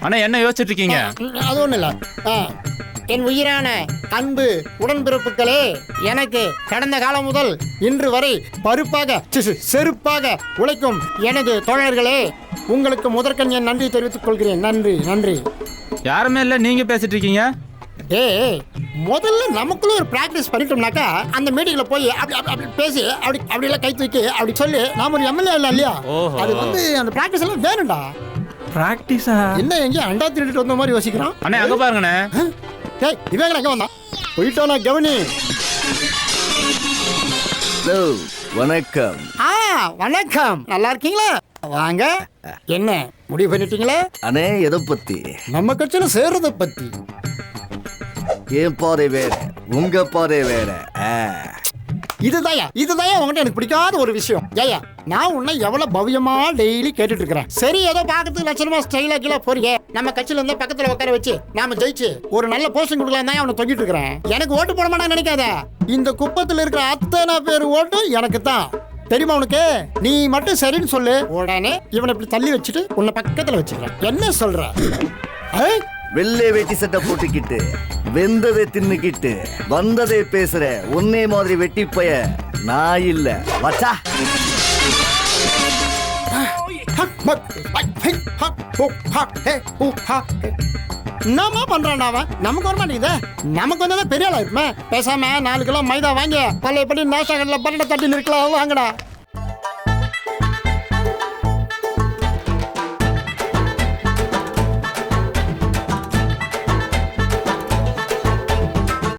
அண்ணா என்ன யோசிச்சுட்டு இருக்கீங்க? அது ஒன்றும் இல்லை. என் உயிரான அன்பு உடன்பிறப்புகளே, எனக்கு கடந்த காலம் முதல் இன்று வரை பருப்பாக செருப்பாக உழைக்கும் எனது தோழர்களே, உங்களுக்கு முதற்கண் என் நன்றி தெரிவித்துக் கொள்கிறேன். நன்றி நன்றி. யாருமே இல்லை, நீங்க பேசிட்டு இருக்கீங்க. முதல்ல நமக்குள்ள ஒரு பிராக்டிஸ் பண்ணிட்டோம்னாக்கா அந்த மீட்டிங்ல போய் அப்படி அப்படி பேசி அப்படி எல்லாம் கை தூக்கி அப்படி சொல்லி நாம ஒரு எம்எல்ஏ இல்லை இல்லையா? அது வந்து அந்த பிராக்டிஸ் எல்லாம் வேணும்டா. பிராக்டிஸா? என்ன எங்கேயும் அண்டா திருடிட்டு வந்த மாதிரி யோசிக்கிறான். அண்ணே அங்க பாருங்கண்ணே. இவங்க எங்க வந்தான்? போயிட்டோனா கவனி. வணக்கம். வணக்கம். நல்லா இருக்கீங்களா? வாங்க. என்ன முடிவு பண்ணிட்டீங்களா? அண்ணே எதை பத்தி? நம்ம கட்சியில சேர்றத பத்தி. ஏன் பாதை வேற, உங்க பாதை வேற. இதுதான் உங்ககிட்ட எனக்கு பிடிக்காத ஒரு விஷயம். ஏயா, நான் உன்னை எவ்வளவு பவ்யமா டெய்லி கேட்டுட்டு இருக்கிறேன். சரி, ஏதோ பாக்கிறதுக்கு லட்சணமா ஸ்டைலா கீழே போறீங்க. நம்ம கட்சியில இருந்து பக்கத்துல உட்கார வச்சு நாம ஜெயிச்சு ஒரு நல்ல போஸ்டிங் கொடுக்கலாம் தான் அவனை தொங்கிட்டு இருக்கிறேன். எனக்கு ஓட்டு போட மாட்டான்னு நினைக்காத. இந்த குப்பத்துல இருக்கிற அத்தனை பேர் ஓட்டு எனக்கு தான். தெரியுமா உனக்கு? நீ மட்டும் சரின்னு சொல்லு, உடனே இவனை இப்படி தள்ளி வச்சுட்டு உன்னை பக்கத்துல வச்சுக்கிறேன். என்ன சொல்ற? வெள்ளை வெட்டி சட்டை போட்டுக்கிட்டு வெந்ததை தின்னுக்கிட்டு வந்ததை பேசுற உன்னே மாதிரி வெட்டி பைய நான் இல்ல வச்சா. என்னமா பண்றான் அவன்? நமக்கு வர மாட்டேங்குது. நமக்கு வந்ததா பெரிய ஆளா இருக்குமே. பேசாம 4 கிலோ மைதா வாங்கி பழைய படி நாஷா கடையில் பரட்டை தட்டி இருக்கலாம். வாங்கடா.